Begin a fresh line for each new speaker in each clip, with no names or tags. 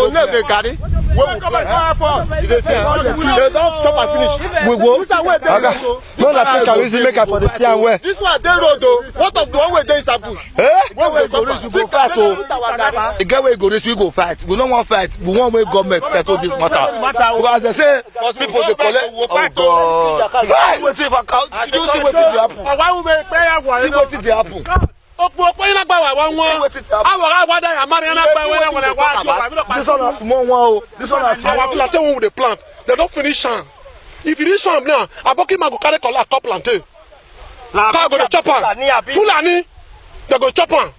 to name the garden. When we plant, they say they don't chop and finish.
We go. No, na take am easy make am for the see am well.
This one dey road o. What of the one wey dey inside bush?
When we go reach, we go fight o. The guy wey go reach, we go fight. We no wan fight. We wan make government settle this matter. Because they say people dey collect. Oh God! Why? See if I count. You see wetin dey happen. See wetin dey happen.
This one
na small one o. This one na small
one. Our plantain wey we dey plant, they don't finish am. If you reach am now, Aboki man go carry kola top plantain. Car go dey chop am. Fulani, they go chop am.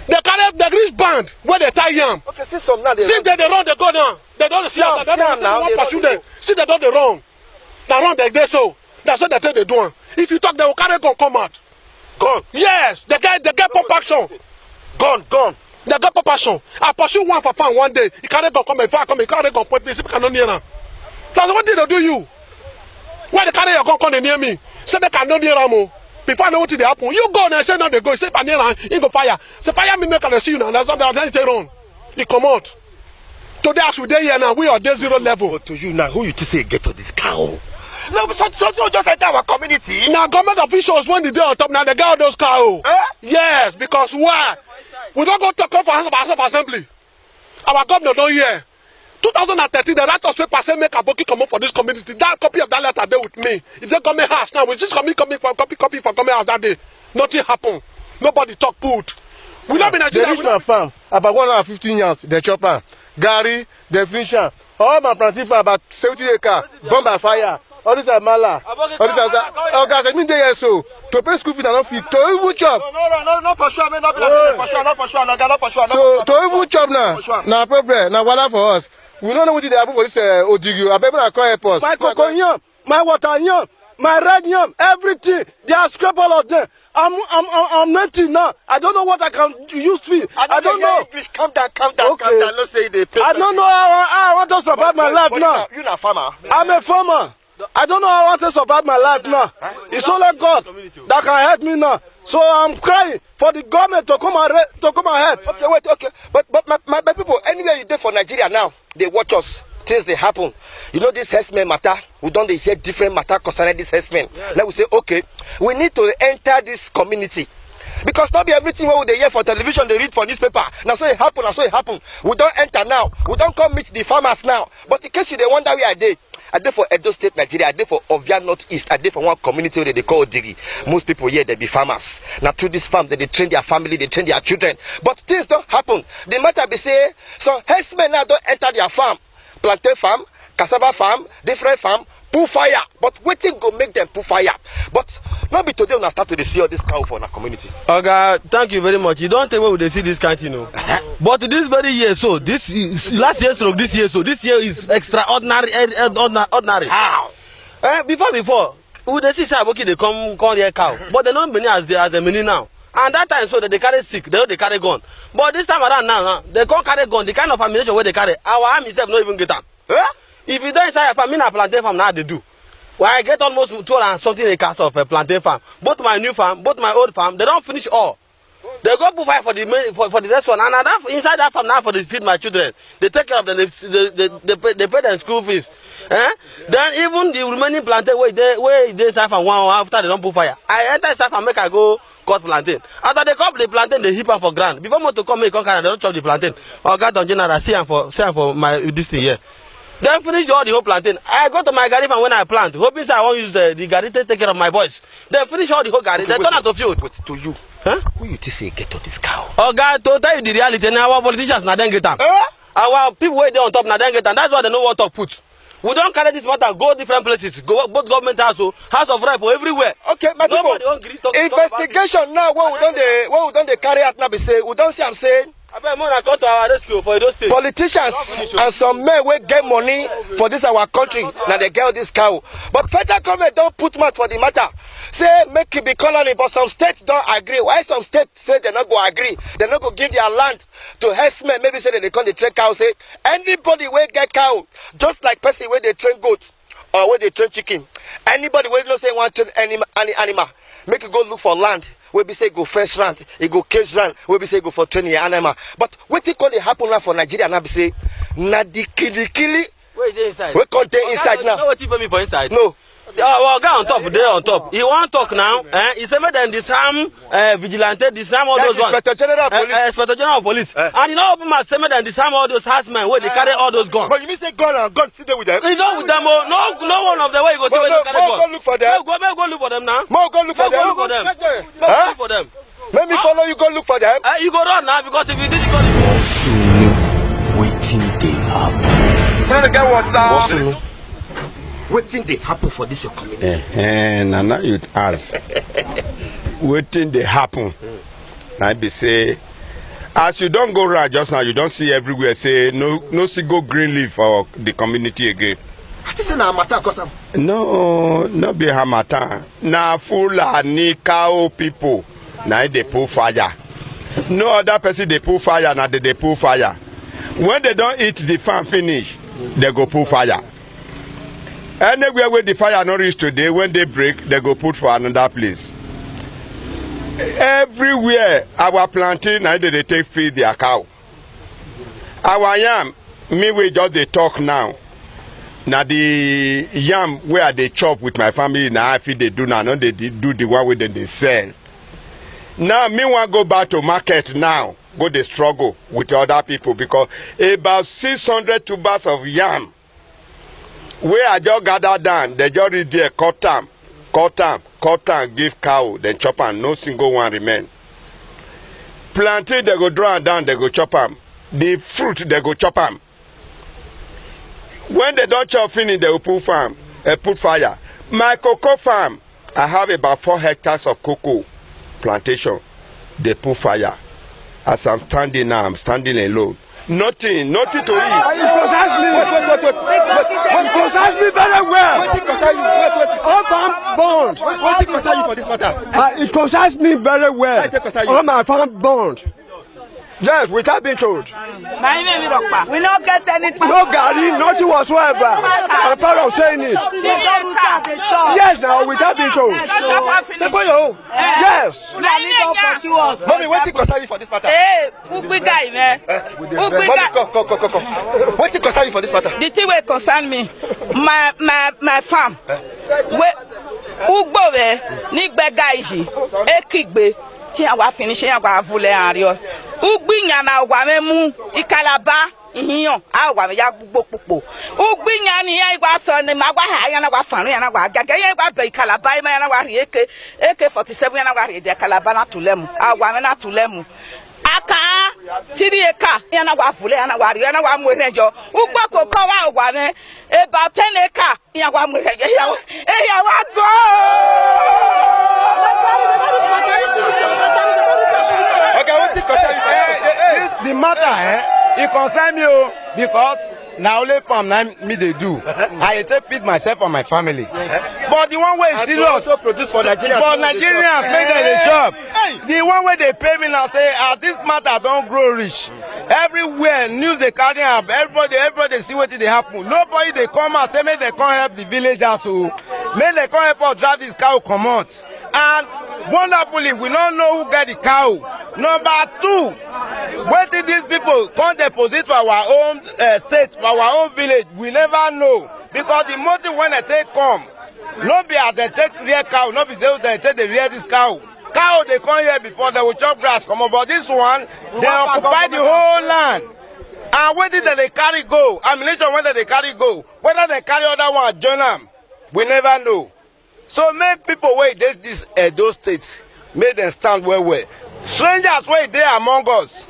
They carry the grease band where they tie yam.
Okay, see some now.
See they run, they go down. They don't see am. They don't pursue them. See they don't run. They run like this so. That's what they tell they do am. If you talk, they will carry gun come out.
Gone.
Yes, they get pop action.
Gone.
They get pop action. I pursue one for fun one day. He carry gun come and fire come. He carry gun point me. See me cannot near am. That's what did they do you? Why they carry your gun come near me? Say they cannot near am. Before I know what did happen, you go and say no they go. Say near am, he go fire. Say fire me make I see you now. That's what they run. He come out. Today as we dey here now, we are day zero level.
But to you now, who you to say get to this cow? No, so just enter our community.
Now government officials when the day on top now they get all those cows. Yes, because why? We don't go talk for House of Assembly. Our governor don't hear. 2013, the write-us paper say make Aboki come up for this community. That copy of that letter there with me. If they come in house now, we just coming for copy for coming house that day. Nothing happened. Nobody talk put. We don't be Nigeria.
They reach my farm about 115 years. They chop am. Gary, they finish am. All my planting for about 70 acres. Burn by fire. All these are mala. All these are that. Oh, guys, I mean, they are so. To pay school fees and not feed. To even chop.
No, for sure. Not for sure.
So, to even chop now. Now, problem. Now, what for us? We don't know what they happen for this Odigio. I better call help us.
My cocoa yam, my water yam, my red yam, everything. They are scrap all of them. I'm 90 now. I don't know what I can use for. I don't know.
English. Calm down.
Okay.
Let's say they pay.
I don't know how I want to survive my life now.
You're not a farmer.
I'm a farmer. I don't know how I want to survive my life now. It's only God that can help me now. So I'm crying for the government to come and help.
Okay, wait, okay. But my people, anywhere you there for Nigeria now, they watch us. Things they happen. You know this herdsmen matter. We don't hear different matter concerning this herdsmen. Yes. Now we say, okay, we need to enter this community. Because not be everything what they hear for television, they read for newspaper. Now so it happen. We don't enter now. We don't come meet the farmers now. But in case you they wonder where I did for Edo State, Nigeria. I did for Ovia Northeast. I did for one community where they call Digi. Most people here, they be farmers. Now through this farm, they train their family, they train their children. But things don't happen. The matter be say, so herdsmen now don't enter their farm. Plantain farm, cassava farm, different farm, pull fire. But waiting go make them pull fire. But not be today when I start to see all this cow for our community.
Okay, thank you very much. You don't think where they see this kind of thing, you know. But this very year, so this is, last year stroke this year, so this year is extraordinary, ordinary.
How?
Before, we they see Saboki they come here cow, but they don't many as the many now. And that time so that they carry sick, they carry gun. But this time around now, they can't carry gun. The kind of ammunition where they carry, our army itself not even get them. If you don't inside a farm, I plantain farm now they do. Well, I get almost 200 and something acres of a plantain farm. Both my new farm, both my old farm, they don't finish all. They go provide for the next one, and inside that farm now for to feed my children. They take care of them. They pay their school fees. Then even the remaining plantain where they inside farm 1 hour after they don't put fire. I enter inside farm make I go cut plantain. After they cut the plantain, they heap am for ground. Before me to come make carry, they don't chop the plantain. Oh God, don't general see am for my this thing here. Then finish all the whole plantain. I go to my garden farm when I plant, hoping say I won't use the garden to take care of my boys. They finish all the whole garden. Okay, they turn out to field.
But to you. Who you to say get to this cow?
Oh God, to tell you the reality, now our politicians now then get them. Our people where they on top now then get them. That's why they know what to put. We don't carry this matter, go different places, go both government house, house of rep, everywhere.
Okay, my people. Investigation now, what we don't carry out now be say, we don't see I'm saying.
Come to our rescue for those states.
Politicians and some men will get money for this our country. Now they get this cow. But federal government don't put much for the matter. Say make it be colony, but some states don't agree. Why some states say they're not going to agree? They're not going to give their land to herdsmen. Maybe say that they come to train cow. Say anybody will get cow, just like person where they train goats or where they train chicken. Anybody will not say want to train any animal. Make you go look for land. We be say go first round, you go cage round. We be say go for training your animal. But what it call happen now for Nigeria now be say na the kili
Where is the inside?
we contain inside now.
You know what you pay me for inside?
No.
Well, guy on top, there on top. He won't talk now. He said that disarm vigilante, disarm all those ones.
Inspector General of Police.
Inspector General of Police. And you know, open my statement and disarm all those herdsmen where they carry all those guns.
But you mean say gun and gun sit there with them?
You know with them, no one of them where you go see where they carry guns.
Go look for them.
Go look for them now.
Go look for them.
Go look for them. Go look for them.
Let me follow you. Go look for them.
You go run now because if you did, you go.
Sunu, waiting they happen.
You know the guy water. Wetin dey happen for this your community?
Na now you ask. Wetin dey happen? Na be say, as you don go round just now, you don see everywhere say no see go green leaf for the community again.
I think say na harmattan cause am.
No be harmattan. Na Fulani cow people. Na dey pull fire. No other person dey pull fire. Na they pull fire. When they don eat the farm finish, they go pull fire. Anywhere where the fire not reach today, when they break, they go put for another place. Everywhere our planting, now they take feed their cow. Our yam, me we just they talk now. Now the yam where they chop with my family, now I feed they do now, no they do the one where they sell. Now me want go back to market now, go they struggle with other people because about 600 tubers of yam. Where I just gather down, they just reach there, cut them, give cow, then chop them. No single one remain. Planting, they go draw down, they go chop them. The fruit, they go chop them. When they don't chop finish, they will put fire. My cocoa farm, I have about 4 hectares of cocoa plantation. They put fire. As I'm standing now, I'm standing alone. Nothing to eat.
It concerns me very well. What concern you? All farm bond. What concern you for this matter?
It concerns me very well. All my farm bond. Yes, without being told.
We don't get anything.
No Gary, nothing whatsoever. I'm proud of saying it. Yes, now without being told. Yes.
Mommy, what concern you for this matter? What concern you for this matter?
The thing will concern me. My farm. Ugbowe ni gbegaiji ekigbe tí àwa finish àwa vule ario. Ugbinya na wa memu ikalaba ihiyan àwa ya gbogbo popo. Ugbinya ni ya igwa so ni magwa ha ya na wa fanu ya na wa gaga ya igwa be ikalaba ya na wa ri AK47 ya na wa ri de ikalaba na tulemu. Àwa me na tulemu. Aka tirieka ya na wa vule ya na wa ri ya na wa mu enejo. Ugbo koko wa me about 10 acre ya wa mu enejo ya wa go.
The matter, it concern me because now only farm me they do. I take feed myself and my family. But the one way is serious.
Also produce for Nigerians.
For Nigerians, make them a job. The one way they pay me now say, as this matter don't grow rich. Everywhere news they carry up. Everybody see what they happen. Nobody they come and say make they come help the villagers who make they come help us drive this cow come out. And wonderfully, we don't know who get the cow. Number 2, where did these people come deposit for our own state, for our own village? We never know. Because the motive when they take come, not be as they take rear cow, not be they take the rear this cow. Cow they come here before they will chop grass come on, but this one, they occupy the whole land. And where did they carry go? I mean, later when they carry go, whether they carry other one join them, we never know. So make people wait this those states, make them stand well. Strangers wait there among us.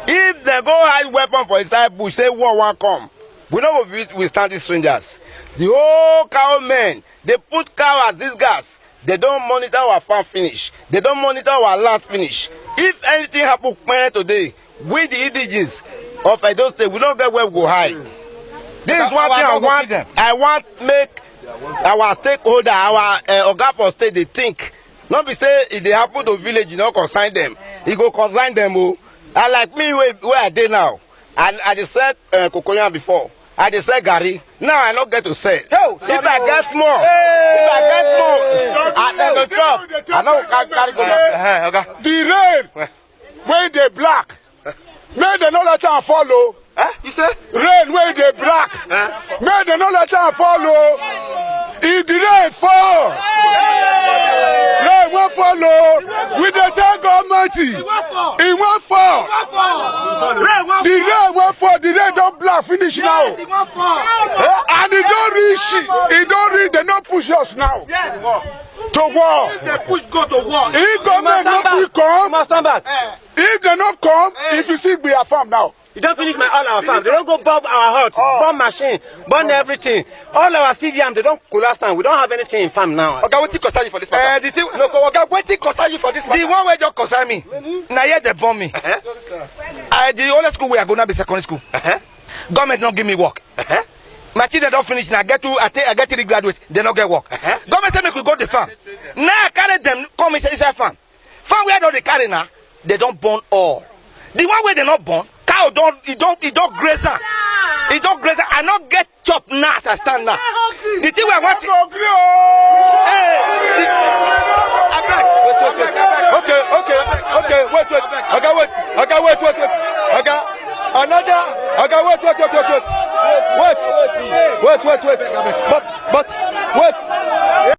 If they go hide weapon for inside bush, say war won't come. We know we stand these strangers. The whole cow men, they put cow as these guys. They don't monitor our farm finish. They don't monitor our land finish. If anything happen today, we the indigenous of Edo State, we don't get where we go hide. This is one thing I want make our stakeholder, our Oga for state, they think. Not be say if they happen to village, you know, consign them. He go consign them. And like me, where I did now, and I just said cocoyam before. I just said Gary. Now I don't get to say. If I get small, I go chop. I don't carry go.
The rain, when they black, may they not let them follow.
You say?
Rain where they black. May they not let am follow. If the rain fall, rain won't follow. With the tell government, it won't fall. The rain won't fall. The rain don't black finish now. And it don't reach. It don't reach. They don't push us now. To war.
If they push go to war.
If government not will come,
must stand back.
if they not come, if you see we are farm now.
You don't finish all our farm. They don't go bomb our hut, bomb machine, burn everything. All our CDM, they don't collapse now. We don't have anything in farm now.
Okay, what concern you for this matter?
The thing,
No, okay, what concern you for this matter?
the one where just concern me. Now here they bomb me. The only school where I go now be secondary school. Government not give me work. My children don't finish now. I get 3 graduates. They don't get work. Government say make we go to farm. Now I carry them come inside farm. Farm where don't they carry now? They don't burn all. The one where they not burn, cow don't graze am. It don't graze am. I not get chop now as I stand now. The thing where I want.
Okay, wait. Another. Okay, wait. Wait. But wait.